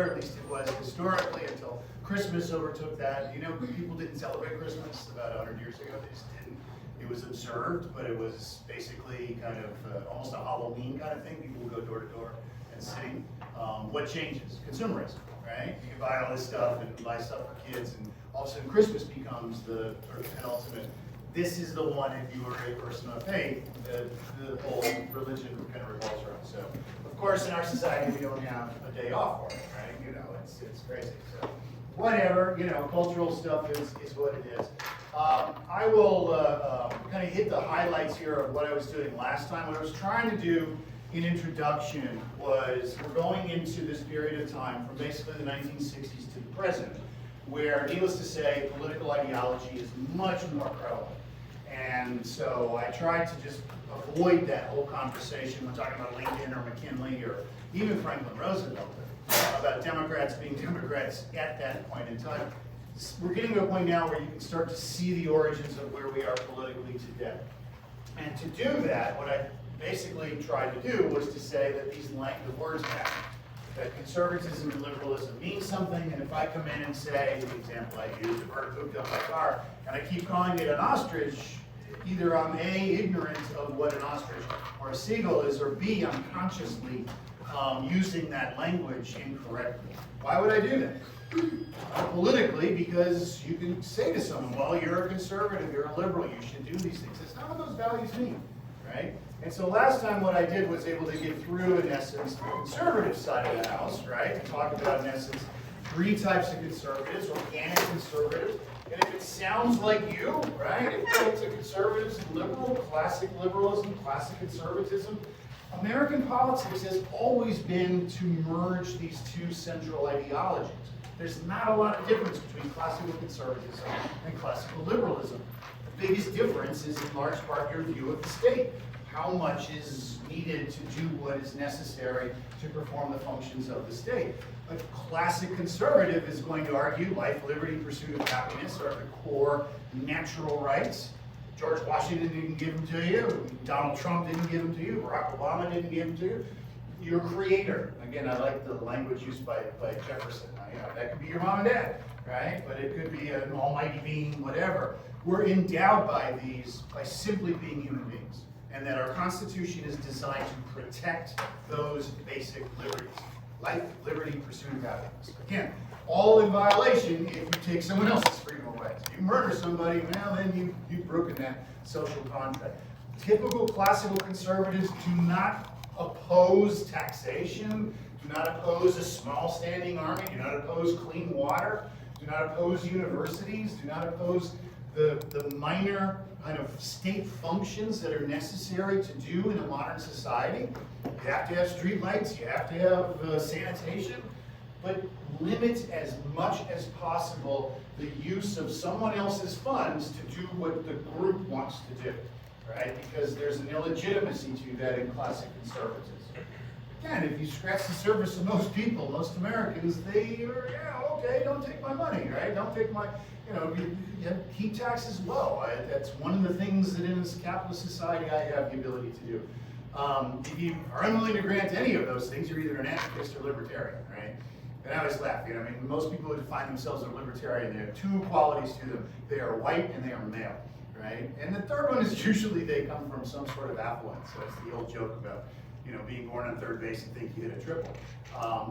or at least it was historically until Christmas overtook that. You know, people didn't celebrate Christmas about 100 years ago. They just didn't. It was observed, but it was basically kind of almost a Halloween kind of thing. People would go door to door and sing. What changes? Consumerism, right? You can buy all this stuff and buy stuff for kids, and all of a sudden Christmas becomes the penultimate. This is the one, if you were a person of faith, the whole religion kind of revolves around. So, of course, in our society, we don't have a day off for it, right? You know, it's crazy. So, whatever, you know, cultural stuff is what it is. I will kind of hit the highlights here of what I was doing last time. What I was trying to do in introduction was we're going into this period of time from basically the 1960s to the present, where, needless to say, political ideology is much more prevalent. And so I tried to just avoid that whole conversation when talking about Lincoln or McKinley or even Franklin Roosevelt about Democrats being Democrats at that point in time. We're getting to a point now where you can start to see the origins of where we are politically today. And to do that, what I basically tried to do was to say that the words matter. That conservatism and liberalism mean something, and if I come in and say, the example I used, a bird pooped up my car, and I keep calling it an ostrich, either I'm A, ignorant of what an ostrich or a seagull is, or B, I'm consciously using that language incorrectly. Why would I do that? Politically, because you can say to someone, well, you're a conservative, you're a liberal, you should do these things. That's not what those values mean, right? And so last time what I did was able to get through, in essence, the conservative side of the house, right? And talk about, in essence, 3 types of conservatives: organic conservatives. And if it sounds like you, right? If it's a conservatives and liberal, classic liberalism, classic conservatism, American politics has always been to merge these 2 central ideologies. There's not a lot of difference between classical conservatism and classical liberalism. The biggest difference is in large part your view of the state. How much is needed to do what is necessary to perform the functions of the state. A classic conservative is going to argue life, liberty, pursuit of happiness are the core natural rights. George Washington didn't give them to you. Donald Trump didn't give them to you. Barack Obama didn't give them to you. Your creator. Again, I like the language used by Jefferson. You know, that could be your mom and dad, right? But it could be an almighty being, whatever. We're endowed by these by simply being human beings. And that our Constitution is designed to protect those basic liberties. Life, liberty, pursuit of happiness. Again, all in violation if you take someone else's freedom away. If you murder somebody, well, then you've broken that social contract. Typical classical conservatives do not oppose taxation, do not oppose a small standing army, do not oppose clean water, do not oppose universities, do not oppose the minor kind of state functions that are necessary to do in a modern society. You have to have street lights, you have to have sanitation, but limit as much as possible the use of someone else's funds to do what the group wants to do, right? Because there's an illegitimacy to that in classic conservatism. Again, if you scratch the surface of most people, most Americans, they are, yeah, okay, don't take my money, right? Don't take my, you keep taxes low. That's one of the things that in this capitalist society I have the ability to do. If you are unwilling to grant any of those things, you're either an anarchist or libertarian, right? And I always laugh, most people who define themselves as libertarian, they have 2 qualities to them. They are white and they are male, right? And the third one is usually they come from some sort of affluence. So it's the old joke about, being born on third base and think you hit a triple.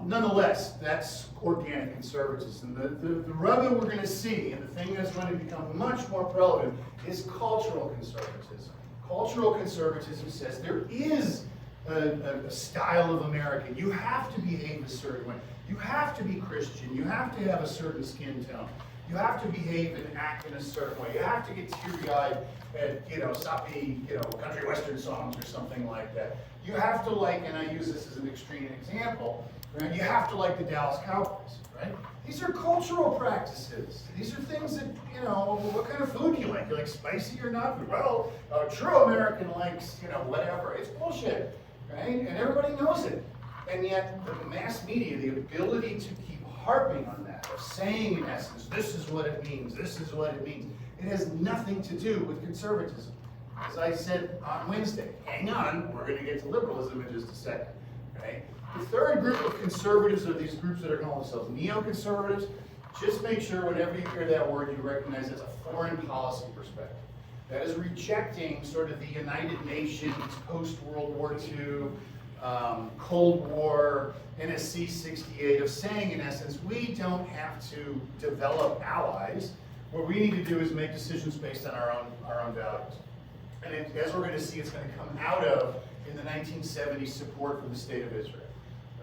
Nonetheless, that's organic conservatism. The rub that we're going to see, and the thing that's going to become much more prevalent, is cultural conservatism. Cultural conservatism says there is a style of American. You have to behave a certain way. You have to be Christian. You have to have a certain skin tone. You have to behave and act in a certain way. You have to get teary-eyed at, sappy, country western songs or something like that. You have to like, and I use this as an extreme example, right? You have to like the Dallas Cowboys, right? These are cultural practices. These are things that, what kind of food do you like? You like spicy or not? Well, a true American likes, whatever. It's bullshit, right? And everybody knows it. And yet, the mass media, the ability to keep harping on that, or saying in essence, this is what it means, this is what it means, it has nothing to do with conservatism. As I said on Wednesday, hang on, we're going to get to liberalism in just a second, right? The third group of conservatives are these groups that are calling themselves neoconservatives. Just make sure whenever you hear that word, you recognize it's a foreign policy perspective. That is rejecting sort of the United Nations, post-World War II, Cold War, NSC 68, of saying, in essence, we don't have to develop allies. What we need to do is make decisions based on our own values. And as we're going to see, it's going to come out of, in the 1970s, support for the State of Israel.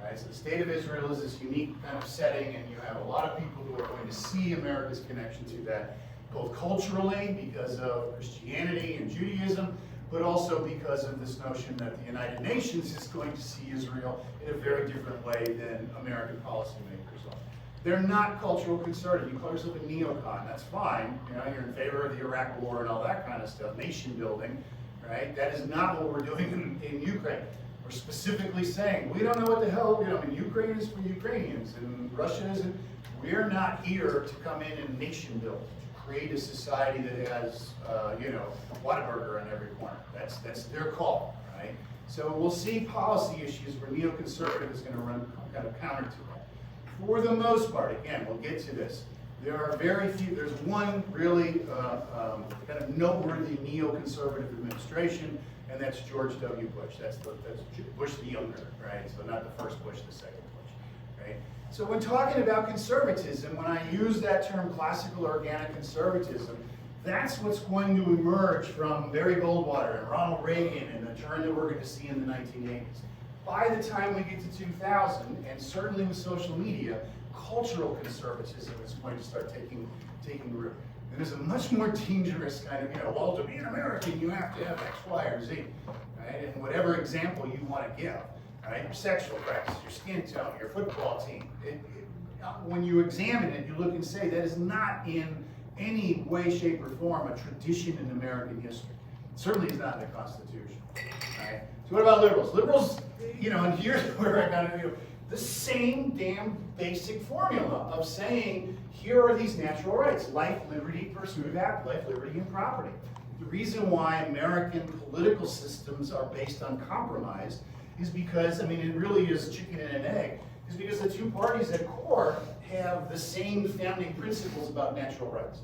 Right? So the State of Israel is this unique kind of setting, and you have a lot of people who are going to see America's connection to that, both culturally, because of Christianity and Judaism, but also because of this notion that the United Nations is going to see Israel in a very different way than American policymakers are. They're not cultural conservative. You call yourself a neocon, that's fine. You know, you're in favor of the Iraq War and all that kind of stuff, nation building, right? That is not what we're doing in Ukraine. We're specifically saying, we don't know what the hell, you know, and Ukraine is for Ukrainians, and Russia isn't. We're not here to come in and nation build, to create a society that has, you know, Whataburger on every corner. That's their call, right? So we'll see policy issues where neoconservative is going to run kind of counter to that. For the most part, again, we'll get to this. There are very few, there's one really kind of noteworthy neoconservative administration, and that's George W. Bush. That's Bush the younger, right? So not the first Bush, the second Bush, right? So when talking about conservatism, when I use that term classical organic conservatism, that's what's going to emerge from Barry Goldwater and Ronald Reagan and the turn that we're going to see in the 1980s. By the time we get to 2000, and certainly with social media, cultural conservatism is going to start taking root. And there's a much more dangerous kind of, you know, well, to be an American, you have to have X, Y, or Z, right? And whatever example you want to give, right? Your sexual practice, your skin tone, your football team. When you examine it, you look and say that is not in any way, shape, or form a tradition in American history. It certainly is not in the Constitution, right? So what about liberals? Liberals, you know, and here's where I got to do the same damn basic formula of saying, here are these natural rights: life, liberty, pursuit of happiness, life, liberty, and property. The reason why American political systems are based on compromise is because, I mean, it really is chicken and an egg, is because the two parties at core have the same founding principles about natural rights.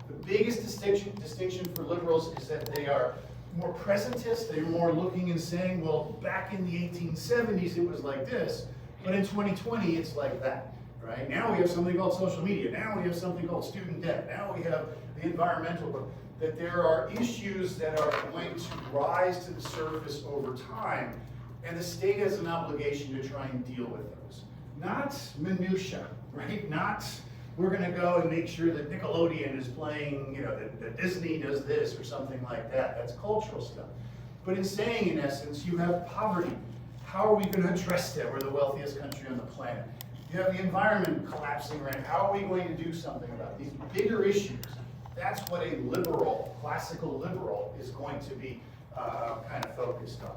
The biggest distinction for liberals is that they are more presentist. They're more looking and saying, well, back in the 1870s it was like this, but in 2020 it's like that, right? Now we have something called social media. Now we have something called student debt. Now we have the environmental, that there are issues that are going to rise to the surface over time, and the state has an obligation to try and deal with those. Not minutia, right? Not we're going to go and make sure that Nickelodeon is playing, you know, that Disney does this or something like that. That's cultural stuff. But in saying, in essence, you have poverty. How are we going to address that? We're the wealthiest country on the planet. You have the environment collapsing right now. How are we going to do something about these bigger issues? That's what a liberal, classical liberal, is going to be kind of focused on.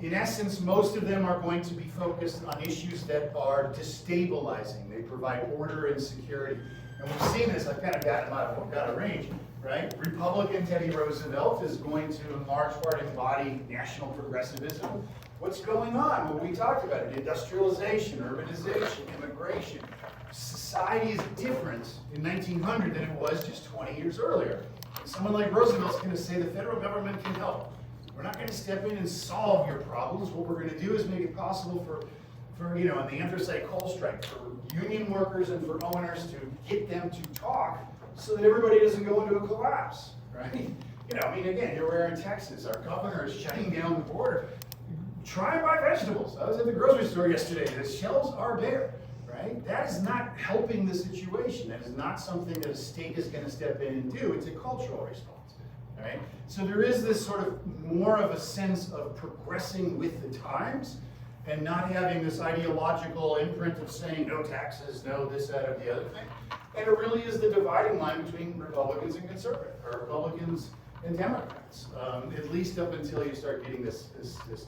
In essence, most of them are going to be focused on issues that are destabilizing. They provide order and security. And we've seen this, I've kind of got a range, right? Republican Teddy Roosevelt is going to, in large part, embody national progressivism. What's going on? Well, we talked about it: industrialization, urbanization, immigration. Society is different in 1900 than it was just 20 years earlier. And someone like Roosevelt's going to say the federal government can help. We're not going to step in and solve your problems. What we're going to do is make it possible for you know, in the anthracite coal strike, for union workers and for owners to get them to talk so that everybody doesn't go into a collapse, right? You know, I mean, again, here we are in Texas. Our governor is shutting down the border. Try and buy vegetables. I was at the grocery store yesterday. The shelves are bare, right? That is not helping the situation. That is not something that a state is going to step in and do. It's a cultural response. Right? So there is this sort of more of a sense of progressing with the times and not having this ideological imprint of saying no taxes, no this, that, or the other thing. And it really is the dividing line between Republicans and conservatives, or Republicans and Democrats, at least up until you start getting this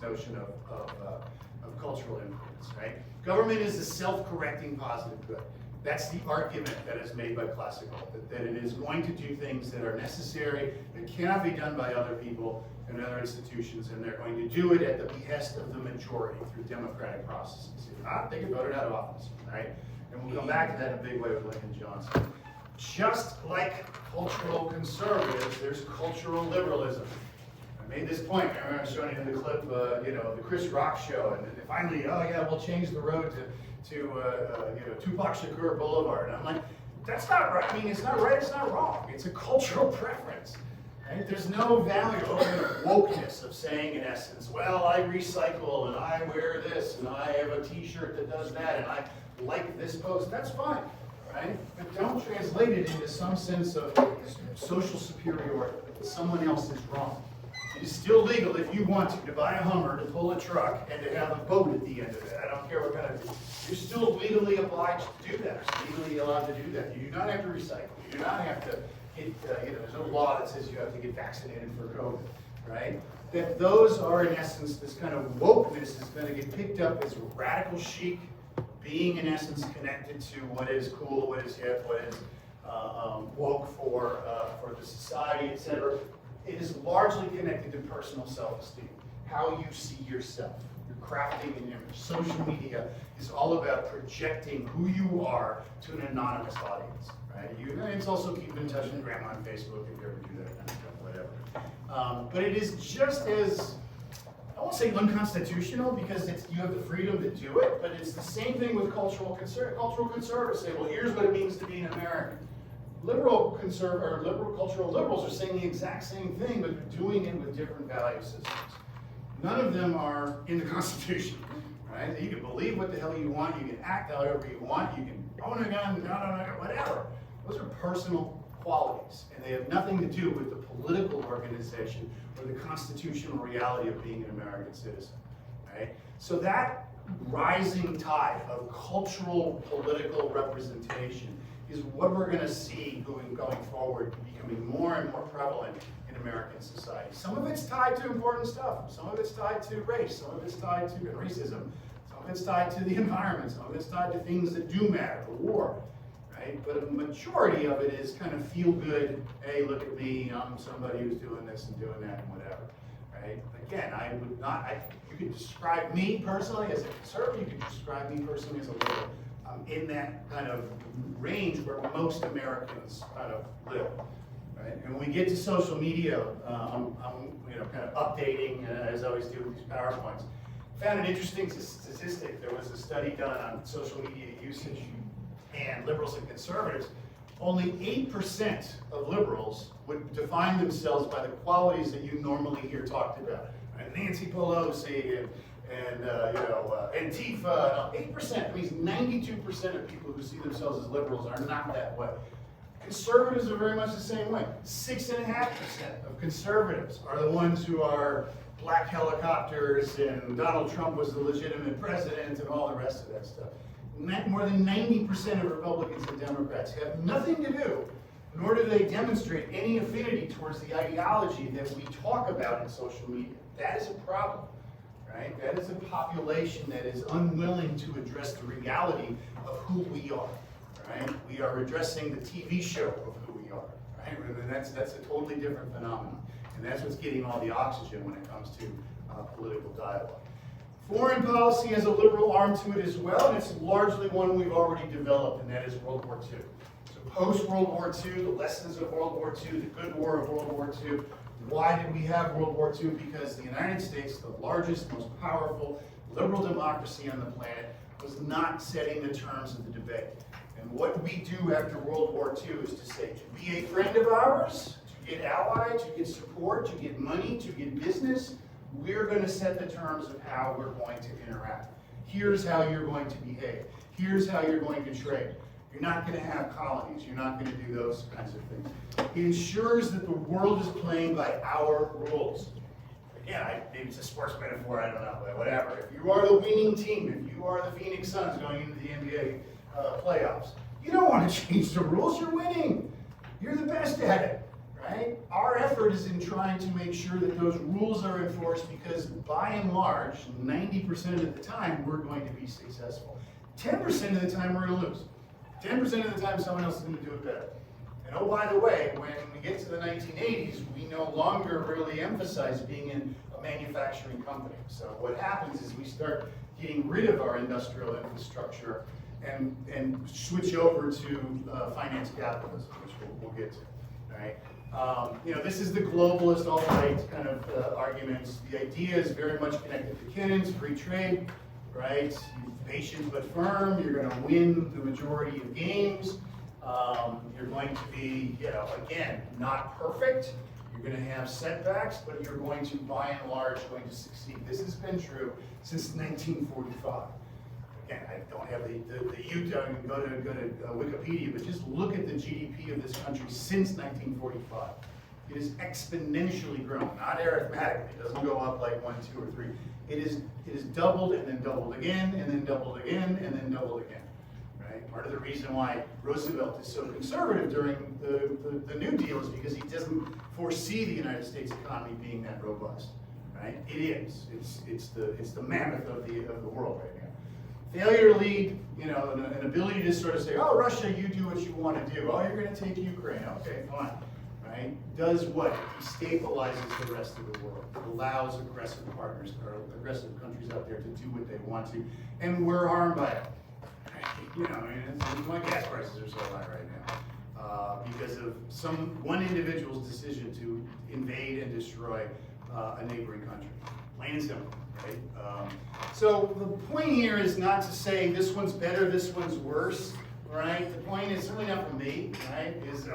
notion of cultural influence, right? Government is a self-correcting positive good. That's the argument that is made by classical, that it is going to do things that are necessary, that cannot be done by other people and other institutions, and they're going to do it at the behest of the majority through democratic processes. If not, they get voted out of office, right? And we'll come back to that in a big way with Lyndon Johnson. Just like cultural conservatives, there's cultural liberalism. I made this point, I remember showing you in the clip, the Chris Rock show, and then finally, oh yeah, we'll change the road to Tupac Shakur Boulevard. And I'm like, that's not right. I mean, it's not right, it's not wrong. It's a cultural preference. Right? There's no value or wokeness of saying, in essence, well, I recycle and I wear this and I have a t-shirt that does that and I like this post. That's fine, right? But don't translate it into some sense of social superiority. Someone else is wrong. It is still legal if you want to buy a Hummer, to pull a truck, and to have a boat at the end of it. I don't care what kind of, you're still legally obliged to do that. You're legally allowed to do that. You do not have to recycle. You do not have to get, there's no law that says you have to get vaccinated for COVID, right? That those are, in essence, this kind of wokeness is going to get picked up as radical chic, being, in essence, connected to what is cool, what is hip, what is woke for the society, etc. It is largely connected to personal self-esteem, how you see yourself. You're crafting an image. Social media is all about projecting who you are to an anonymous audience, right? It's also keeping in touch with grandma on Facebook if you ever do that kind of stuff, whatever. But it is just as, I won't say unconstitutional because you have the freedom to do it, but it's the same thing with cultural conservatives say, well, here's what it means to be an American. Liberal cultural liberals are saying the exact same thing, but they're doing it with different value systems. None of them are in the Constitution, right? You can believe what the hell you want, you can act however you want, you can own a gun, whatever. Those are personal qualities, and they have nothing to do with the political organization or the constitutional reality of being an American citizen, right? So that rising tide of cultural political representation is what we're going to see going forward, becoming more and more prevalent in American society. Some of it's tied to important stuff. Some of it's tied to race. Some of it's tied to racism. Some of it's tied to the environment. Some of it's tied to things that do matter, the war, right? But a majority of it is kind of feel good. Hey, look at me. I'm somebody who's doing this and doing that and whatever, right? Again, I would not. You could describe me personally as a conservative. You could describe me personally as a liberal. In that kind of range where most Americans kind of live, right? And when we get to social media, I'm kind of updating as I always do with these PowerPoints. Found an interesting statistic. There was a study done on social media usage and liberals and conservatives. Only 8% of liberals would define themselves by the qualities that you normally hear talked about. Right? Nancy Pelosi and Antifa, 8%, means 92% of people who see themselves as liberals are not that way. Conservatives are very much the same way. 6.5% of conservatives are the ones who are black helicopters and Donald Trump was the legitimate president and all the rest of that stuff. More than 90% of Republicans and Democrats have nothing to do, nor do they demonstrate any affinity towards the ideology that we talk about in social media. That is a problem. Right? That is a population that is unwilling to address the reality of who we are. Right? We are addressing the TV show of who we are. Right? And that's a totally different phenomenon. And that's what's getting all the oxygen when it comes to political dialogue. Foreign policy has a liberal arm to it as well, and it's largely one we've already developed, and that is World War II. So post-World War II, the lessons of World War II, the good war of World War II. Why did we have World War II? Because the United States, the largest, most powerful liberal democracy on the planet, was not setting the terms of the debate. And what we do after World War II is to say, to be a friend of ours, to get allied, to get support, to get money, to get business, we're going to set the terms of how we're going to interact. Here's how you're going to behave. Here's how you're going to trade. You're not going to have colonies. You're not going to do those kinds of things. It ensures that the world is playing by our rules. Again, maybe it's a sports metaphor, I don't know, but whatever. If you are the winning team, if you are the Phoenix Suns going into the NBA playoffs, you don't want to change the rules. You're winning. You're the best at it, right? Our effort is in trying to make sure that those rules are enforced because by and large, 90% of the time, we're going to be successful. 10% of the time, we're going to lose. 10% of the time, someone else is going to do it better. And oh, by the way, when we get to the 1980s, we no longer really emphasize being in a manufacturing company. So what happens is we start getting rid of our industrial infrastructure and switch over to finance capitalism, which we'll get to. Right? This is the globalist alt-right kind of arguments. The idea is very much connected to Keynes, free trade, right? Patient but firm. You're going to win the majority of games. You're going to be, again, not perfect. You're going to have setbacks, but you're going to, by and large, going to succeed. This has been true since 1945. Again, I don't have the Utah, you can go to Wikipedia, but just look at the GDP of this country since 1945. It is exponentially grown, not arithmetically. It doesn't go up like 1, 2, or 3. It is doubled and then doubled again, and then doubled again, and then doubled again. Right? Part of the reason why Roosevelt is so conservative during the New Deal is because he doesn't foresee the United States economy being that robust. Right? It is. It's the mammoth of the world right now. Failure to lead, an ability to sort of say, oh, Russia, you do what you want to do. Oh, you're going to take Ukraine. Okay, fine. Right? Does what? It destabilizes the rest of the world. It allows aggressive partners or aggressive countries out there to do what they want to, and we're harmed by it. That's why gas prices are so high right now because of one individual's decision to invade and destroy a neighboring country. Plain and simple. Right? So the point here is not to say this one's better, this one's worse, right? The point is certainly not for me, right? Is,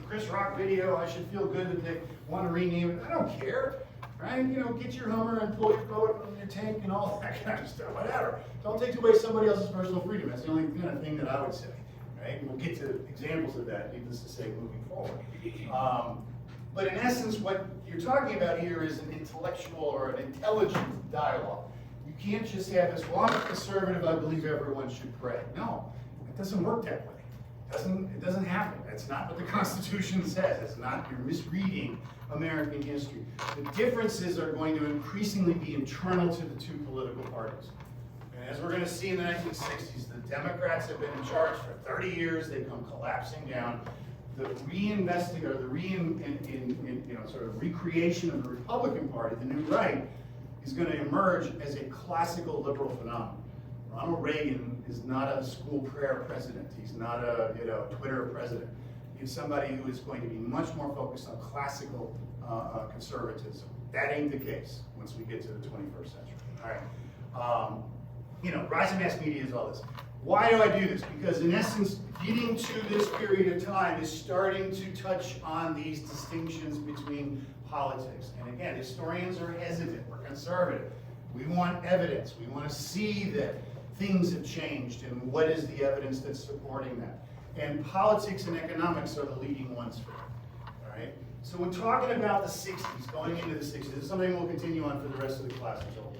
Chris Rock video, I should feel good that they want to rename it. I don't care, right? Get your Hummer and pull your boat from your tank and all that kind of stuff, whatever. Don't take away somebody else's personal freedom. That's the only kind of thing that I would say, right? We'll get to examples of that, needless to say, moving forward. But in essence, what you're talking about here is an intellectual or an intelligent dialogue. You can't just have this, well, I'm a conservative, I believe everyone should pray. No, it doesn't work that way. It doesn't happen. That's not what the Constitution says. It's not, you're misreading American history. The differences are going to increasingly be internal to the two political parties. And as we're going to see in the 1960s, the Democrats have been in charge for 30 years. They've come collapsing down. The reinvesting or the sort of recreation of the Republican Party, the new right, is going to emerge as a classical liberal phenomenon. Ronald Reagan is not a school prayer president. He's not a Twitter president. He's somebody who is going to be much more focused on classical conservatism. That ain't the case once we get to the 21st century. All right. Rise of mass media is all this. Why do I do this? Because in essence, getting to this period of time is starting to touch on these distinctions between politics. And again, historians are hesitant. We're conservative. We want evidence. We want to see that things have changed and what is the evidence that's supporting that. And politics and economics are the leading ones for it. All right? So when talking about the 60s, going into the 60s, this is something we'll continue on for the rest of the class until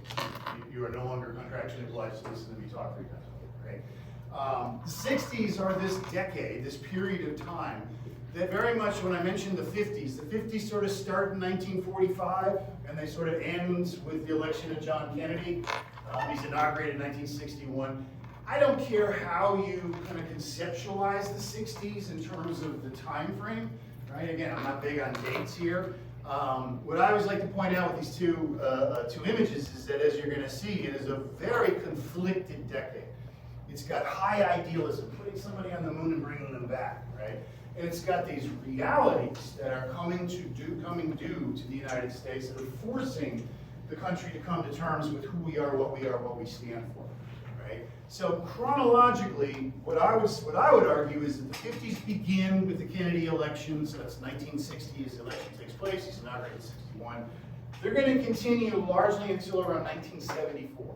you are no longer contractually obliged to listen to me talk 3 times. Right? The 60s are this decade, this period of time, that very much, when I mentioned the 50s sort of start in 1945, and they sort of end with the election of John Kennedy. He's inaugurated in 1961. I don't care how you kind of conceptualize the 60s in terms of the time frame, right? Again, I'm not big on dates here. What I always like to point out with these two images is that, as you're going to see, it is a very conflicted decade. It's got high idealism, putting somebody on the moon and bringing them back, right? And it's got these realities that are coming due to the United States that are forcing the country to come to terms with who we are, what we stand for, right? So chronologically, what I would argue is that the 50s begin with the Kennedy election, so that's 1960 as the election takes place, he's inaugurated in 61. They're going to continue largely until around 1974.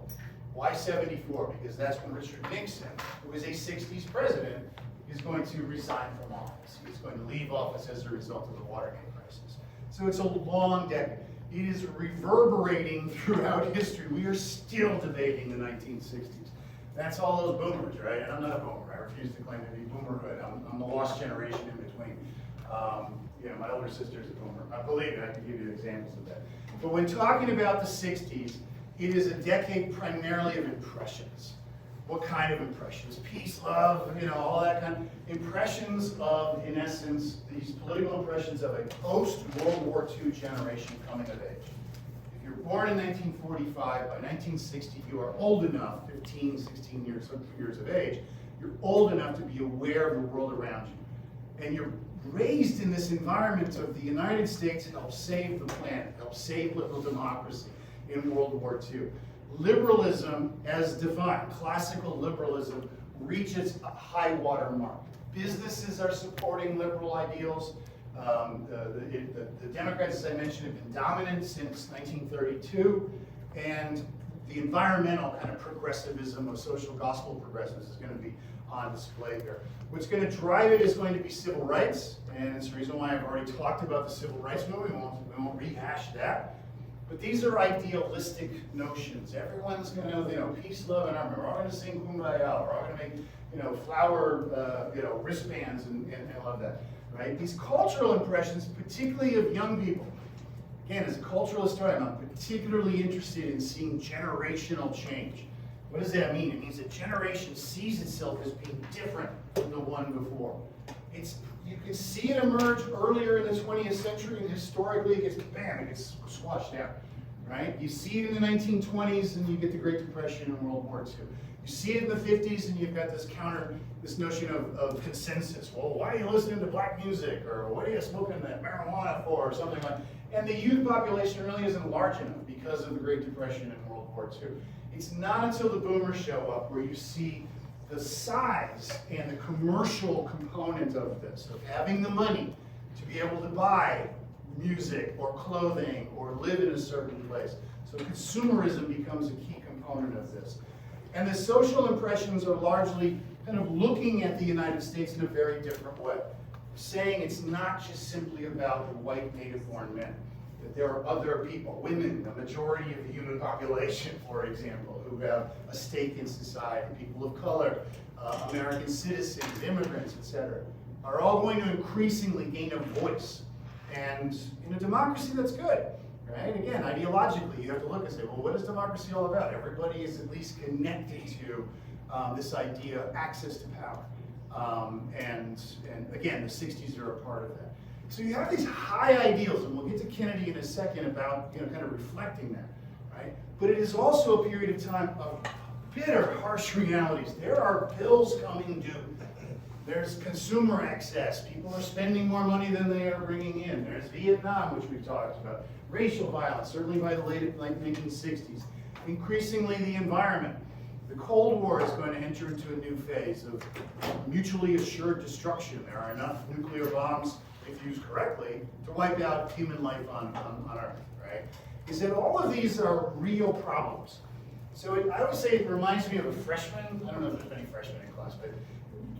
Why 74? Because that's when Richard Nixon, who is a 60s president, is going to resign from office. He's going to leave office as a result of the Watergate crisis. So it's a long decade. It is reverberating throughout history. We are still debating the 1960s. That's all those boomers, right? And I'm not a boomer. I refuse to claim to be boomerhood. I'm the lost generation in between. My older sister's a boomer. I believe it. I can give you examples of that. But when talking about the 60s, it is a decade primarily of impressions. What kind of impressions? Peace, love, all that kind of impressions of, in essence, these political impressions of a post-World War II generation coming of age. If you're born in 1945, by 1960 you are old enough, 15, 16 years of age, you're old enough to be aware of the world around you. And you're raised in this environment of the United States helped save the planet, helped save liberal democracy in World War II. Liberalism, as defined, classical liberalism, reaches a high water mark. Businesses are supporting liberal ideals. The Democrats, as I mentioned, have been dominant since 1932, and the environmental kind of progressivism of social gospel progressives is going to be on display here. What's going to drive it is going to be civil rights, and it's the reason why I've already talked about the civil rights movement. We won't rehash that. But these are idealistic notions. Everyone's going to, peace, love, and harmony. We're all going to sing Kumbaya. We're all going to make, flower, wristbands and all of that, right? These cultural impressions, particularly of young people. Again, as a cultural historian, I'm particularly interested in seeing generational change. What does that mean? It means a generation sees itself as being different from the one before. You can see it emerge earlier in the 20th century, and historically it gets squashed down, right? You see it in the 1920s, and you get the Great Depression in World War II. You see it in the 50s, and you've got this notion of consensus. Well, why are you listening to black music? Or what are you smoking that marijuana for? Or something like that. And the youth population really isn't large enough because of the Great Depression in World War II. It's not until the boomers show up where you see the size and the commercial component of this, of having the money to be able to buy music or clothing or live in a certain place. So consumerism becomes a key component of this. And the social impressions are largely kind of looking at the United States in a very different way, saying it's not just simply about the white native-born men, that there are other people, women, the majority of the human population, for example, who have a stake in society, people of color, American citizens, immigrants, etc., are all going to increasingly gain a voice. And in a democracy, that's good, right? Again, ideologically, you have to look and say, well, what is democracy all about? Everybody is at least connected to this idea of access to power. And again, the 60s are a part of that. So you have these high ideals, and we'll get to Kennedy in a second about kind of reflecting that, right? But it is also a period of time of bitter, harsh realities. There are bills coming due. There's consumer excess. People are spending more money than they are bringing in. There's Vietnam, which we've talked about. Racial violence, certainly by the late 1960s. Increasingly, the environment. The Cold War is going to enter into a new phase of mutually assured destruction. There are enough nuclear bombs, if used correctly, to wipe out human life on Earth, right? Is that all of these are real problems. So I always say it reminds me of a freshman. I don't know if there's many freshmen in class, but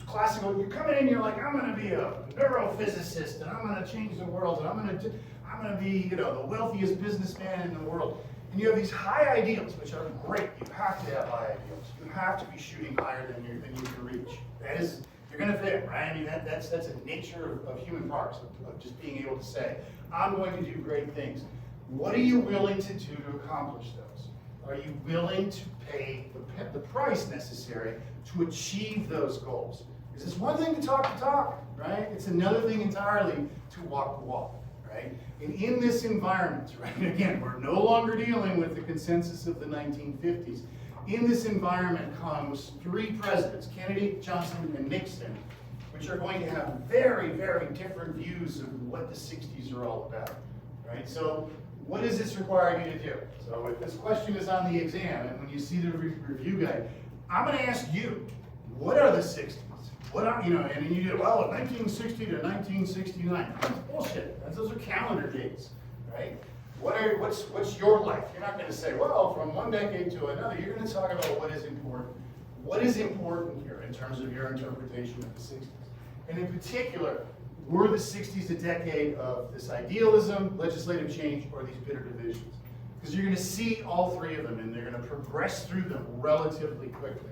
classical, you're coming in, you're like, I'm going to be a neurophysicist, and I'm going to change the world, and I'm going to be, the wealthiest businessman in the world. And you have these high ideals, which are great. You have to have high ideals. You have to be shooting higher than you can reach. That is, you're going to fail, right? I mean, that's a nature of human parts, of just being able to say, I'm going to do great things. What are you willing to do to accomplish those? Are you willing to pay the price necessary to achieve those goals? Because it's one thing to talk, right? It's another thing entirely to walk the walk. Right? And in this environment, right, again, we're no longer dealing with the consensus of the 1950s. In this environment comes three presidents, Kennedy, Johnson, and Nixon, which are going to have very, very different views of what the 60s are all about. Right? So what does this require you to do? So if this question is on the exam, and when you see the review guide, I'm going to ask you, what are the 60s? What are, and then you do, 1960 to 1969. That's bullshit. Those are calendar dates, right? What's your life? You're not going to say, well, from one decade to another. You're going to talk about what is important. What is important here in terms of your interpretation of the 60s? And in particular, were the 60s a decade of this idealism, legislative change, or these bitter divisions? Because you're going to see all three of them, and they're going to progress through them relatively quickly.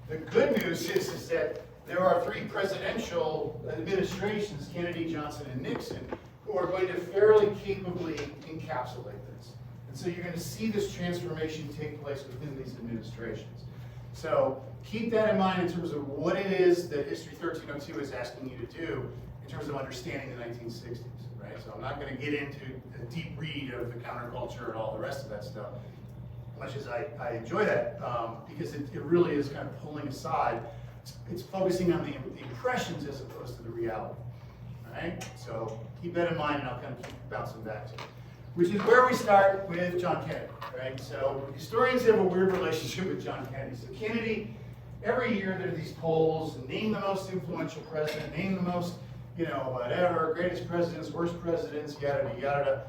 The good news is that there are three presidential administrations, Kennedy, Johnson, and Nixon, who are going to fairly capably encapsulate this. And so you're going to see this transformation take place within these administrations. So keep that in mind in terms of what it is that History 1302 is asking you to do in terms of understanding the 1960s, right? So I'm not going to get into a deep read of the counterculture and all the rest of that stuff, much as I enjoy that, because it really is kind of pulling aside. It's focusing on the impressions as opposed to the reality, all right? So keep that in mind, and I'll kind of keep bouncing back to it, which is where we start with John Kennedy, right? So historians have a weird relationship with John Kennedy. So Kennedy, every year there are these polls, name the most influential president, name the most, whatever, greatest presidents, worst presidents, yada, yada.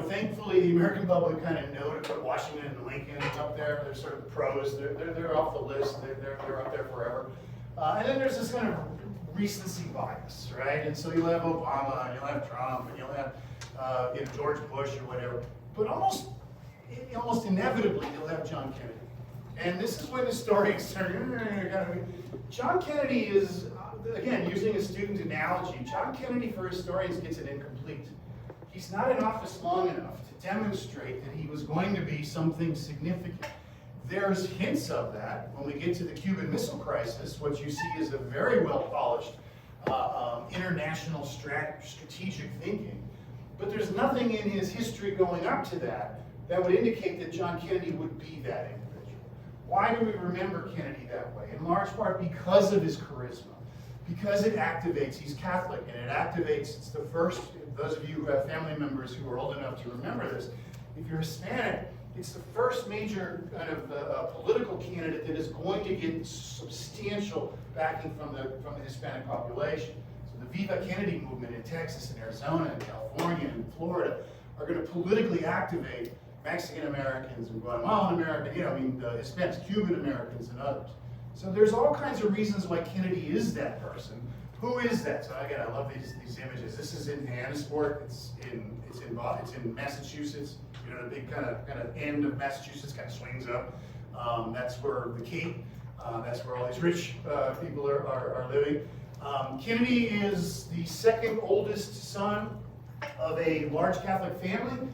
Thankfully, the American public kind of know to put Washington and Lincoln up there. They're sort of the pros. They're off the list. They're up there forever. And then there's this kind of recency bias, right? And so you'll have Obama, and you'll have Trump, and you'll have George Bush or whatever. But almost inevitably, you'll have John Kennedy. And this is when historians start. John Kennedy is, again, using a student analogy. John Kennedy, for historians, gets it incomplete. He's not in office long enough to demonstrate that he was going to be something significant. There's hints of that when we get to the Cuban Missile Crisis. What you see is a very well-polished international strategic thinking. But there's nothing in his history going up to that would indicate that John Kennedy would be that individual. Why do we remember Kennedy that way? In large part because of his charisma. Because it activates, he's Catholic, and it activates, it's the first, those of you who have family members who are old enough to remember this, if you're Hispanic, it's the first major kind of political candidate that is going to get substantial backing from the Hispanic population. So the Viva Kennedy movement in Texas and Arizona and California and Florida are going to politically activate Mexican Americans and Guatemalan Americans, the Hispanics, Cuban Americans, and others. So there's all kinds of reasons why Kennedy is that person. Who is that? So again, I love these images. This is in Hannesport. It's in Massachusetts. The big kind of end of Massachusetts kind of swings up. That's where the Cape. That's where all these rich people are living. Kennedy is the second oldest son of a large Catholic family.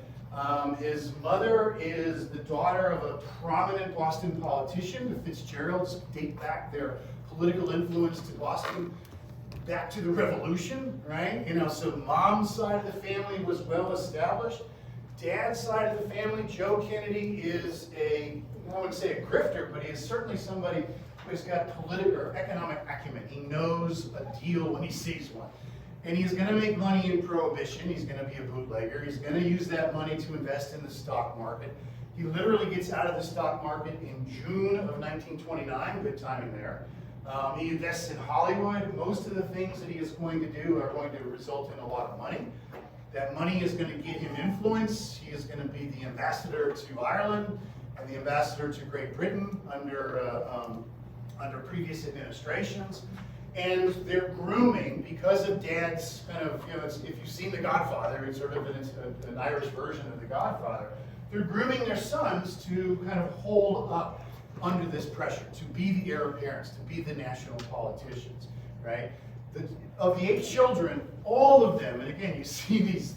His mother is the daughter of a prominent Boston politician. The Fitzgeralds date back their political influence to Boston, back to the Revolution, right? So mom's side of the family was well established. Dad's side of the family, Joe Kennedy, is I wouldn't say a grifter, but he is certainly somebody who has got political or economic acumen. He knows a deal when he sees one. And he's going to make money in Prohibition. He's going to be a bootlegger. He's going to use that money to invest in the stock market. He literally gets out of the stock market in June of 1929. Good timing there. He invests in Hollywood. Most of the things that he is going to do are going to result in a lot of money. That money is going to give him influence. He is going to be the ambassador to Ireland and the ambassador to Great Britain under previous administrations. And they're grooming, because of Dad's kind of, if you've seen The Godfather, it's sort of an Irish version of The Godfather, they're grooming their sons to kind of hold up under this pressure, to be the heir apparents, to be the national politicians, right? Of the 8 children, all of them, and again, you see these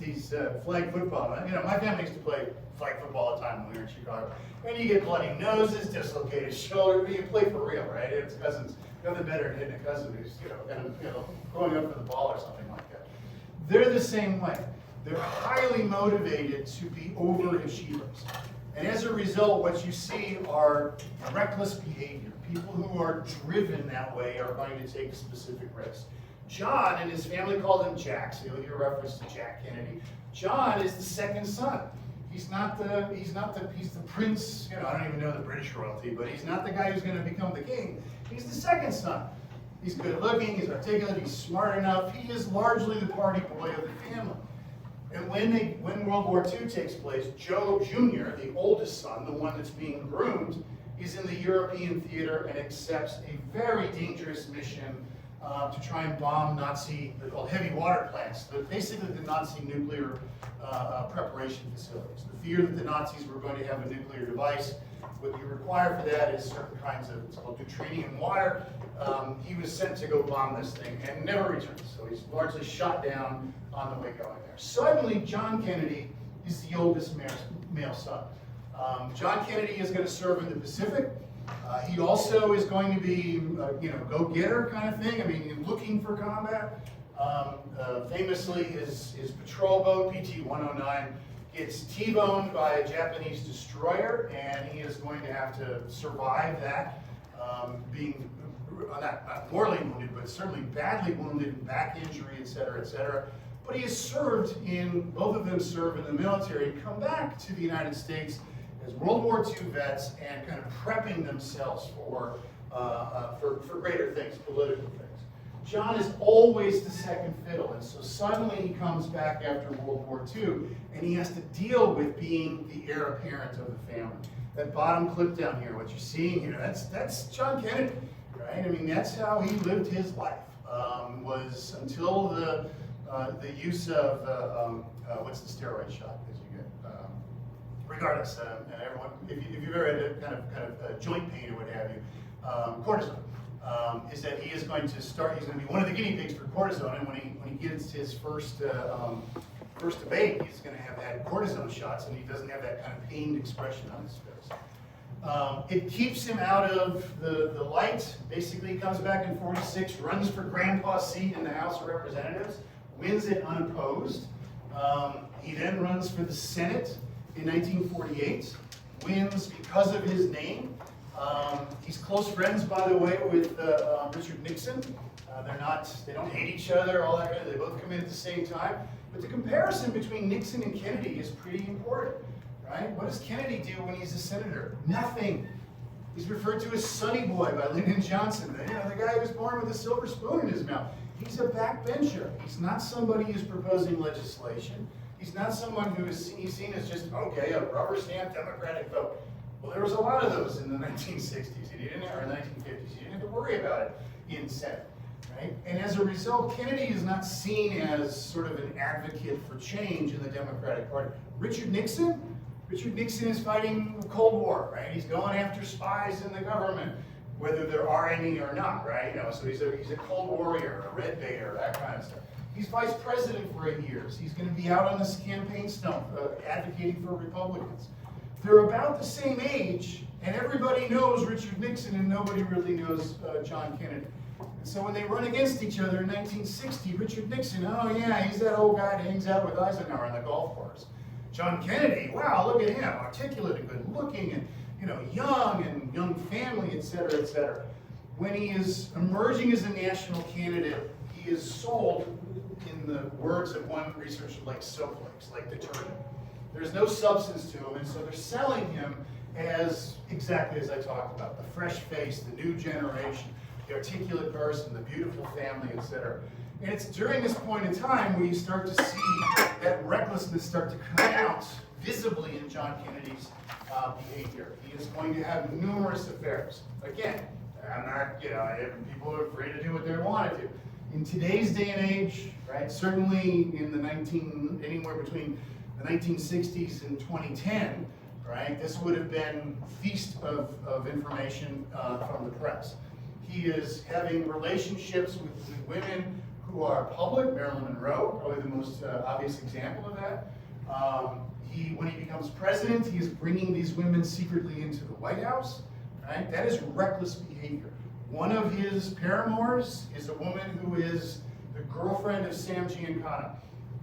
flag football. My family used to play flag football all the time when we were in Chicago. And you get bloody noses, dislocated shoulder. You play for real, right? It's cousins. Nothing better than hitting a cousin who's, going up for the ball or something like that. They're the same way. They're highly motivated to be overachievers. And as a result, what you see are reckless behavior. People who are driven that way are going to take specific risks. John and his family called him Jack, so you'll hear reference to Jack Kennedy. John is the second son. He's the prince, I don't even know the British royalty, but he's not the guy who's going to become the king. He's the second son. He's good looking, he's articulate, he's smart enough. He is largely the party boy of the family. And when World War II takes place, Joe Jr., the oldest son, the one that's being groomed, is in the European theater and accepts a very dangerous mission to try and bomb Nazi, they're called heavy water plants, but basically the Nazi nuclear preparation facilities. The fear that the Nazis were going to have a nuclear device. What you require for that is certain kinds of, it's called deuterium water. He was sent to go bomb this thing and never returns. So he's largely shot down on the way going there. Suddenly, John Kennedy is the oldest male son. John Kennedy is going to serve in the Pacific. He also is going to be, go-getter kind of thing. I mean, looking for combat. Famously, his patrol boat, PT-109, gets T-boned by a Japanese destroyer, and he is going to have to survive that, being not mortally wounded, but certainly badly wounded, back injury, et cetera, But he has served both of them serve in the military, come back to the United States as World War II vets and kind of prepping themselves for greater things, political things. John is always the second fiddle, and so suddenly he comes back after World War II, and he has to deal with being the heir apparent of the family. That bottom clip down here, what you're seeing here, that's John Kennedy, right? I mean, that's how he lived his life, was until the use of, what's the steroid shot that you get? Regardless, everyone, if you've ever had a kind of joint pain or what have you, cortisone. Is that he is going to he's going to be one of the guinea pigs for cortisone, and when he gets his first debate, he's going to have had cortisone shots, and he doesn't have that kind of pained expression on his face. It keeps him out of the light. Basically, he comes back in 46, runs for Grandpa's seat in the House of Representatives, wins it unopposed. He then runs for the Senate in 1948, wins because of his name. He's close friends, by the way, with Richard Nixon. They don't hate each other, all that kind of, they both come in at the same time. But the comparison between Nixon and Kennedy is pretty important, right? What does Kennedy do when he's a senator? Nothing. He's referred to as Sonny Boy by Lyndon Johnson, the guy who was born with a silver spoon in his mouth. He's a backbencher. He's not somebody who's proposing legislation. He's not someone who is seen as just, okay, a rubber stamp Democratic vote. Well, there was a lot of those in the 1960s, or 1950s. You didn't have to worry about it in Senate, right? And as a result, Kennedy is not seen as sort of an advocate for change in the Democratic Party. Richard Nixon is fighting the Cold War, right? He's going after spies in the government, whether there are any or not, right? So he's a Cold Warrior, a Red Baiter, that kind of stuff. He's vice president for 8 years. He's going to be out on this campaign stump advocating for Republicans. They're about the same age, and everybody knows Richard Nixon, and nobody really knows John Kennedy. And so when they run against each other in 1960, Richard Nixon, oh yeah, he's that old guy that hangs out with Eisenhower on the golf course. John Kennedy, wow, look at him, articulate and good looking, and young family, et cetera. When he is emerging as a national candidate, he is sold, in the words of one researcher, like snowflakes, like detergent. There's no substance to him, and so they're selling him as exactly as I talked about, the fresh face, the new generation, the articulate person, the beautiful family, etc. And it's during this point in time where you start to see that recklessness start to come out visibly in John Kennedy's behavior. He is going to have numerous affairs. Again, I'm not, people are free to do what they want to do. In today's day and age, right, certainly in anywhere between the 1960s and 2010, right, this would have been a feast of information from the press. He is having relationships with women who are public. Marilyn Monroe, probably the most obvious example of that. When he becomes president, he is bringing these women secretly into the White House. Right? That is reckless behavior. One of his paramours is a woman who is the girlfriend of Sam Giancana.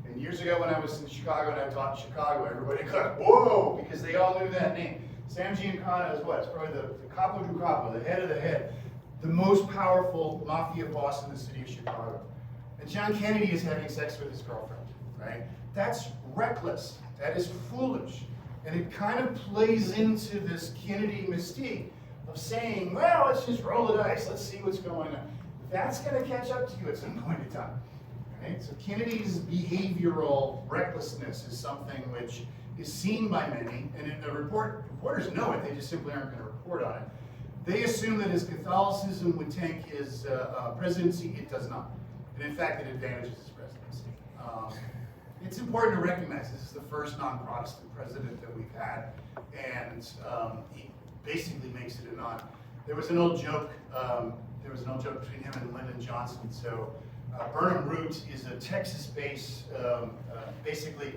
And years ago when I was in Chicago and I taught in Chicago, everybody got, whoa, because they all knew that name. Sam Giancana is what? It's probably the capo di capo, the head of the head, the most powerful mafia boss in the city of Chicago. And John Kennedy is having sex with his girlfriend, right? That's reckless. That is foolish. And it kind of plays into this Kennedy mystique of saying, well, let's just roll the dice. Let's see what's going on. That's going to catch up to you at some point in time. Right? So Kennedy's behavioral recklessness is something which is seen by many, and the reporters know it, they just simply aren't going to report on it. They assume that his Catholicism would tank his presidency. It does not. And in fact, it advantages his presidency. It's important to recognize this is the first non-Protestant president that we've had, and he basically makes it a non. There was an old joke between him and Lyndon Johnson. So Burnham Root is a Texas-based, basically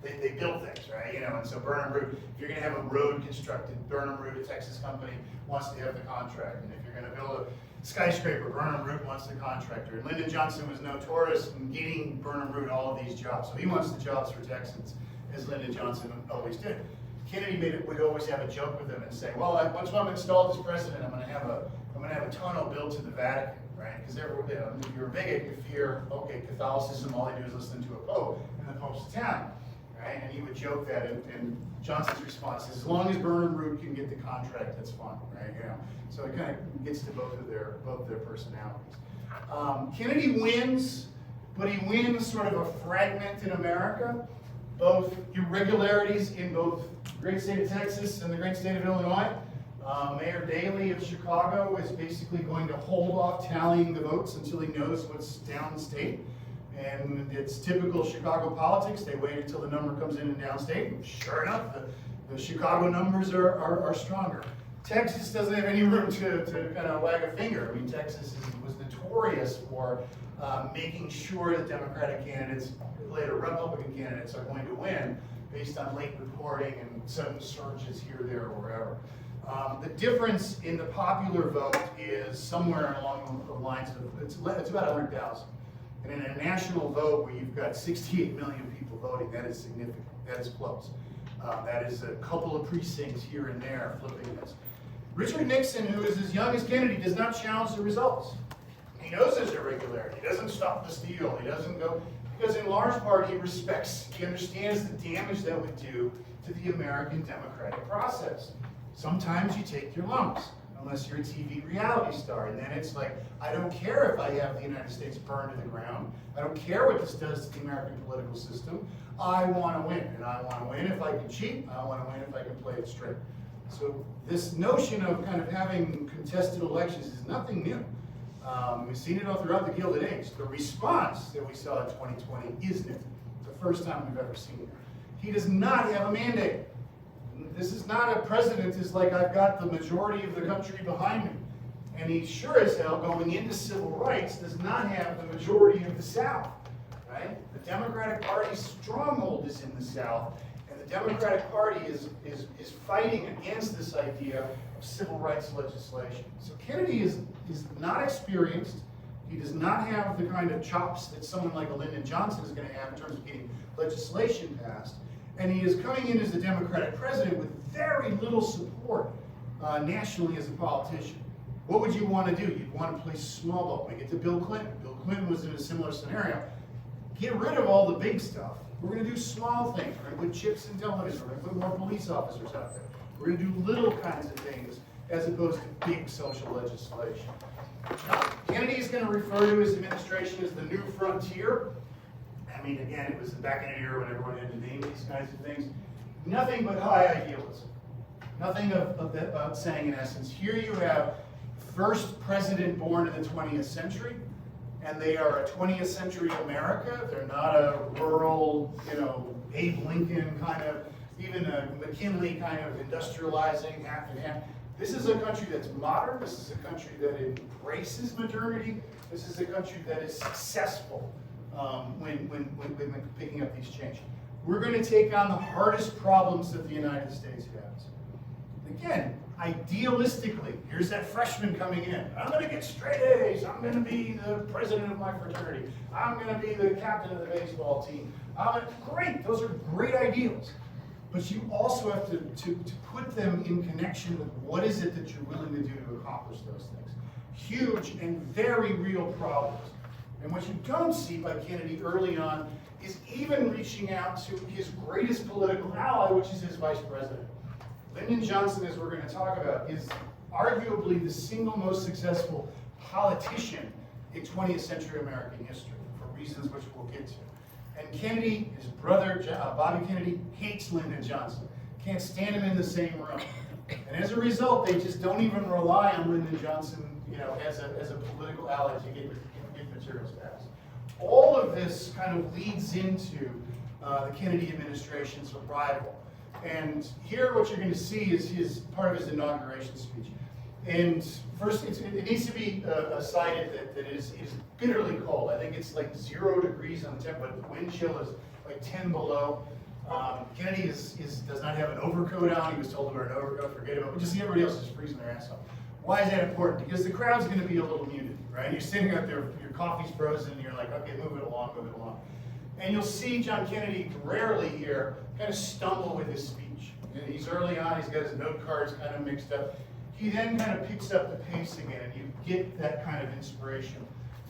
they build things, right? And so Burnham Root, if you're going to have a road constructed, Burnham Root, a Texas company, wants to have the contract. And if you're going to build a skyscraper, Burnham Root wants the contractor. And Lyndon Johnson was notorious in getting Burnham Root all of these jobs. So he wants the jobs for Texans, as Lyndon Johnson always did. Kennedy would always have a joke with him and say, well, once I'm installed as president, I'm going to have a tunnel built to the Vatican, right? Because if you're a bigot, you fear, okay, Catholicism, all they do is listen to a pope, and the pope's Italian, right? And he would joke that, and Johnson's response is, as long as Burnham Root can get the contract, that's fine, right? So it kind of gets to both of their personalities. Kennedy wins, but he wins sort of a fragmented America, both irregularities in both the great state of Texas and the great state of Illinois. Mayor Daley of Chicago is basically going to hold off tallying the votes until he knows what's downstate. And it's typical Chicago politics. They wait until the number comes in downstate. And sure enough, the Chicago numbers are stronger. Texas doesn't have any room to kind of wag a finger. I mean, Texas was notorious for making sure that Democratic candidates, later Republican candidates, are going to win based on late reporting and sudden surges here, there, or wherever. The difference in the popular vote is somewhere along the lines of, it's about 100,000. And in a national vote where you've got 68 million people voting, that is significant, that is close. That is a couple of precincts here and there flipping this. Richard Nixon, who is as young as Kennedy, does not challenge the results. He knows there's irregularity. He doesn't stop the steal. He doesn't go, because in large part he understands the damage that would do to the American democratic process. Sometimes you take your lumps, unless you're a TV reality star, and then it's like, I don't care if I have the United States burned to the ground. I don't care what this does to the American political system. I want to win, and I want to win if I can cheat. I want to win if I can play it straight. So this notion of kind of having contested elections is nothing new. We've seen it all throughout the Gilded Age. The response that we saw in 2020 is new. It's the first time we've ever seen it. He does not have a mandate. This is not a president who's like, I've got the majority of the country behind me. And he sure as hell, going into civil rights, does not have the majority of the South, right? The Democratic Party's stronghold is in the South, and the Democratic Party is fighting against this idea of civil rights legislation. So Kennedy is not experienced. He does not have the kind of chops that someone like a Lyndon Johnson is going to have in terms of getting legislation passed. And he is coming in as the Democratic president with very little support nationally as a politician. What would you want to do? You'd want to play small ball. We get to Bill Clinton. Bill Clinton was in a similar scenario. Get rid of all the big stuff. We're going to do small things. We're going to put chips in television. We're going to put more police officers out there. We're going to do little kinds of things as opposed to big social legislation. Now, Kennedy is going to refer to his administration as the new frontier. I mean, again, it was back in an era when everyone had to name these kinds of things. Nothing but high idealism. Nothing of saying, in essence, here you have first president born in the 20th century, and they are a 20th century America. They're not a rural, Abe Lincoln kind of, even a McKinley kind of industrializing half and half. This is a country that's modern. This is a country that embraces modernity. This is a country that is successful. When picking up these changes. We're going to take on the hardest problems that the United States has. Again, idealistically, here's that freshman coming in. I'm going to get straight A's. I'm going to be the president of my fraternity. I'm going to be the captain of the baseball team. Great, those are great ideals. But you also have to put them in connection with what is it that you're willing to do to accomplish those things. Huge and very real problems. And what you don't see by Kennedy early on is even reaching out to his greatest political ally, which is his vice president. Lyndon Johnson, as we're going to talk about, is arguably the single most successful politician in 20th century American history, for reasons which we'll get to. And Kennedy, his brother, Bobby Kennedy, hates Lyndon Johnson. Can't stand him in the same room. And as a result, they just don't even rely on Lyndon Johnson, as a political ally to get materials passed. All of this kind of leads into the Kennedy administration's arrival. And here what you're going to see is part of his inauguration speech. And first, it needs to be cited that it is bitterly cold. I think it's like 0 degrees on the temp, but the wind chill is like 10 below. Kennedy does not have an overcoat on. He was told to wear an overcoat. Forget about it. But you see everybody else is freezing their ass off. Why is that important? Because the crowd's going to be a little muted, right? You're sitting out there, your coffee's frozen, and you're like, okay, move it along, move it along. And you'll see John Kennedy rarely here kind of stumble with his speech. And he's early on, he's got his note cards kind of mixed up. He then kind of picks up the pace again, and you get that kind of inspiration.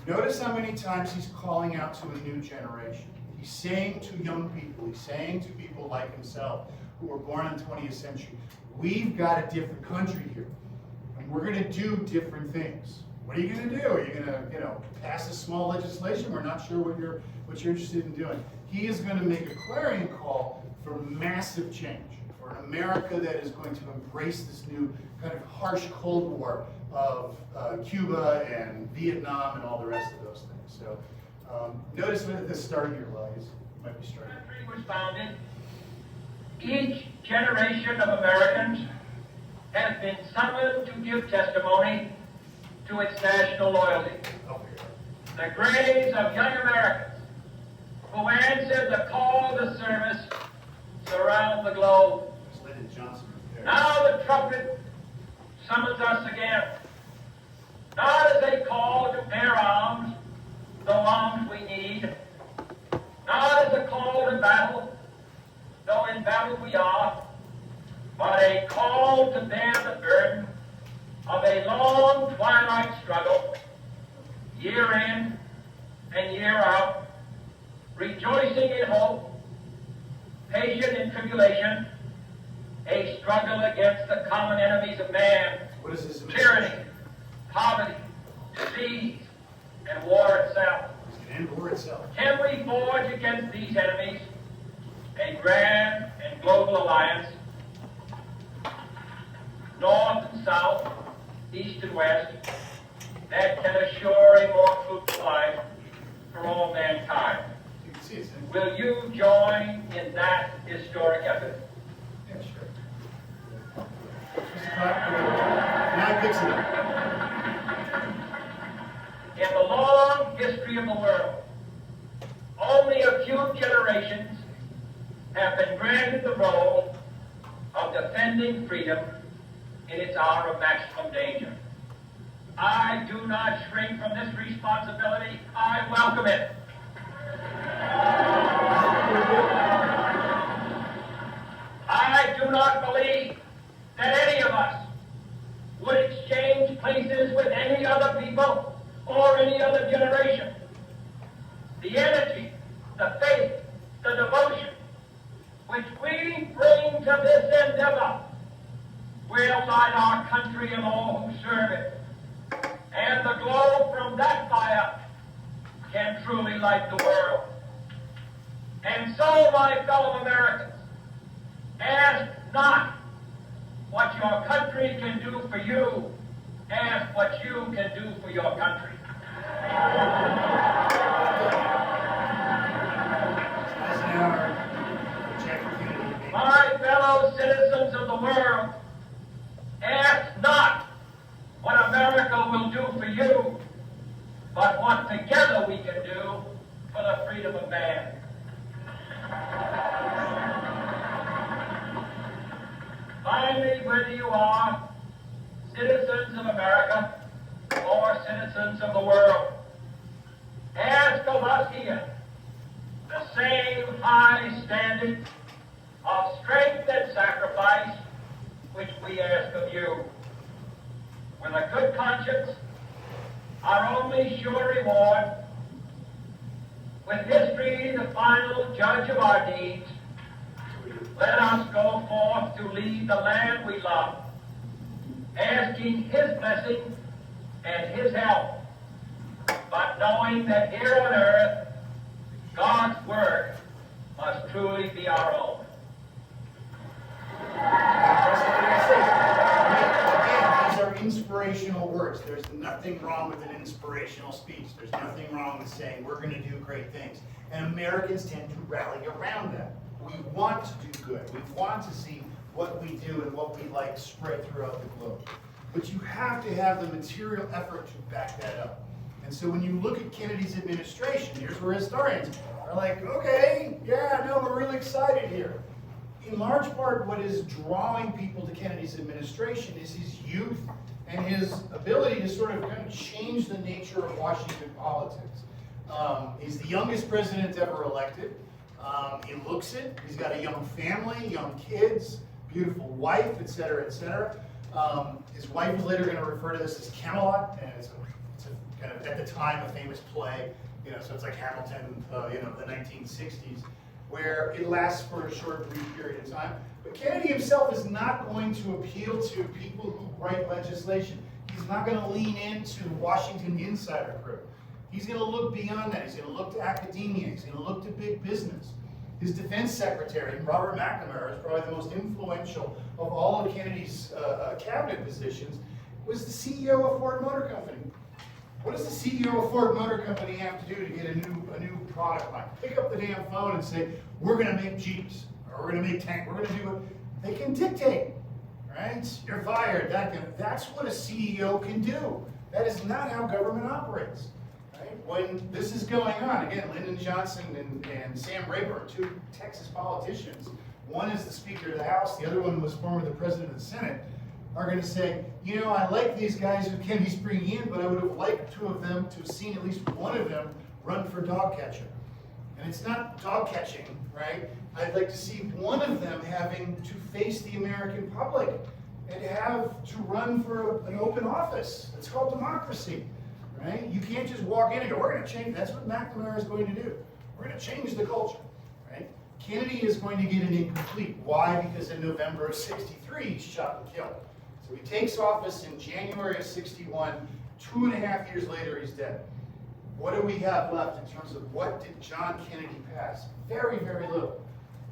Notice how many times he's calling out to a new generation. He's saying to young people, he's saying to people like himself who were born in the 20th century, we've got a different country here, and we're going to do different things. What are you going to do? Are you going to, pass a small legislation? We're not sure what you're interested in doing. He is going to make a clarion call for massive change, for an America that is going to embrace this new kind of harsh Cold War of Cuba and Vietnam and all the rest of those things. So notice when at the start of your lives, you might be striking. The country was founded. Each generation of Americans has been summoned to give testimony to its national loyalty. The graves of young Americans who answered the call to service surround the globe. Now the trumpet summons us again, not as a call to bear arms, the arms we need, not as a call to battle, though in battle we are, but a call to bear the burden of a long twilight struggle, year in and year out, rejoicing in hope, patient in tribulation, a struggle against the common enemies of man, tyranny, poverty, disease, and war itself. Can we forge against these enemies a grand and global alliance, north and south, east and west, that can assure a more fruitful life for all mankind? Will you join in that historic effort? Yeah, sure. Now fix it up. In the long history of the world, only a few generations have been granted the role of defending freedom in its hour of maximum danger. I do not shrink from this responsibility. I welcome it. I do not believe that any of us would exchange places with any other people or any other generation. The energy, the faith, the devotion which we bring to this endeavor will light our country and all who serve it. And the glow from that fire can truly light the world. And so, my fellow Americans, ask not what your country can do for you, ask what you can do for your country. My fellow citizens of the world, ask not what America will do for you, but what together we can do for the freedom of man. Finally, whether you are citizens of America or citizens of the world, ask of us here the same high standard of strength and sacrifice which we ask of you. With a good conscience, our only sure reward, with history the final judge of our deeds, let us go forth to lead the land we love, asking his blessing and his help, but knowing that here on earth, God's word must truly be our own. Again, these are inspirational words. There's nothing wrong with an inspirational speech. There's nothing wrong with saying we're going to do great things. And Americans tend to rally around that. We want to do good. We want to see what we do and what we like spread throughout the globe. But you have to have the material effort to back that up. And so when you look at Kennedy's administration, here's where historians are like, okay, yeah, no, we're really excited here. In large part, what is drawing people to Kennedy's administration is his youth and his ability to sort of kind of change the nature of Washington politics. He's the youngest president ever elected. He looks it. He's got a young family, young kids, beautiful wife, et cetera, et cetera. His wife is later going to refer to this as Camelot, and it's a kind of, at the time, a famous play. So it's like Hamilton, the 1960s, where it lasts for a short, brief period of time. But Kennedy himself is not going to appeal to people who write legislation. He's not going to lean into Washington insider crew. He's going to look beyond that. He's going to look to academia. He's going to look to big business. His defense secretary, Robert McNamara, is probably the most influential of all of Kennedy's cabinet positions, was the CEO of Ford Motor Company. What does the CEO of Ford Motor Company have to do to get a new product line? Pick up the damn phone and say, we're going to make Jeeps, or we're going to make tanks, we're going to do it. They can dictate, right? You're fired. That's what a CEO can do. That is not how government operates. Right? When this is going on, again, Lyndon Johnson and Sam Rayburn, two Texas politicians, one is the Speaker of the House, the other one was formerly the President of the Senate, are going to say, I like these guys who Kennedy's bringing in, but I would have liked two of them to have seen at least one of them run for dog catcher. And it's not dog catching, right? I'd like to see one of them having to face the American public and have to run for an open office. It's called democracy, right? You can't just walk in and go, we're going to change. That's what McNamara is going to do. We're going to change the culture, right? Kennedy is going to get an incomplete. Why? Because in November of '63, he's shot and killed. So he takes office in January of '61. 2.5 years later, he's dead. What do we have left in terms of what did John Kennedy pass? Very, very little.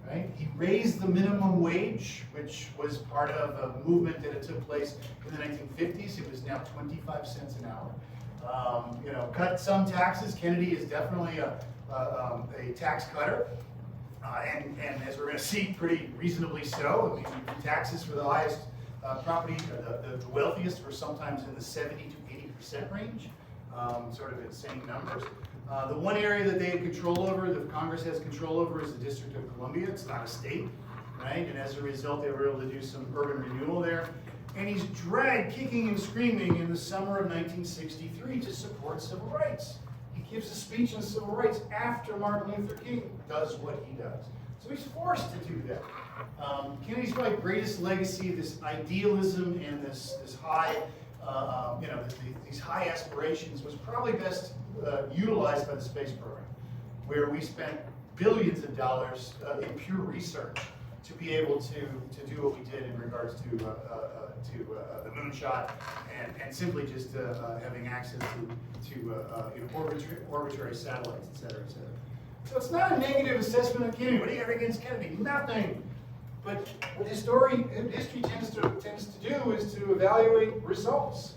Right? He raised the minimum wage, which was part of a movement that took place in the 1950s. It was now 25 cents an hour. Cut some taxes. Kennedy is definitely a tax cutter. And as we're going to see, pretty reasonably so. I mean, taxes for the highest property, the wealthiest were sometimes in the 70 to 80% range, sort of insane numbers. The one area that they had control over, that Congress has control over, is the District of Columbia. It's not a state, right? And as a result, they were able to do some urban renewal there. And he's dragged kicking and screaming in the summer of 1963 to support civil rights. He gives a speech on civil rights after Martin Luther King does what he does. So he's forced to do that. Kennedy's probably greatest legacy, this idealism and this high, these high aspirations, was probably best utilized by the space program, where we spent billions of dollars in pure research to be able to do what we did in regards to the moonshot and simply just having access to orbitary satellites, et cetera, et cetera. So it's not a negative assessment of Kennedy. What do you have against Kennedy? Nothing. But what history tends to do is to evaluate results.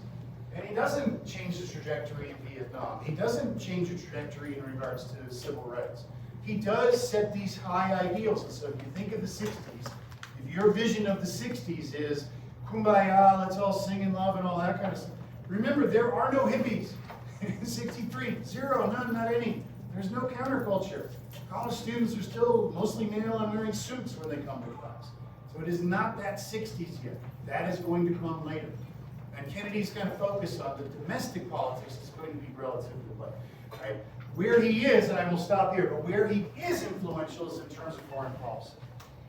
And he doesn't change the trajectory in Vietnam. He doesn't change the trajectory in regards to civil rights. He does set these high ideals. And so if you think of the 60s, if your vision of the 60s is kumbaya, let's all sing in love and all that kind of stuff, remember, there are no hippies. In 63, zero, none, not any. There's no counterculture. College students are still mostly male and wearing suits when they come to class. So it is not that 60s yet. That is going to come later. And Kennedy's kind of focus on the domestic politics is going to be relatively low. Right? Where he is, and I will stop here, but where he is influential is in terms of foreign policy.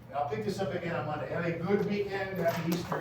And I'll pick this up again on Monday. Have a good weekend. Happy Easter.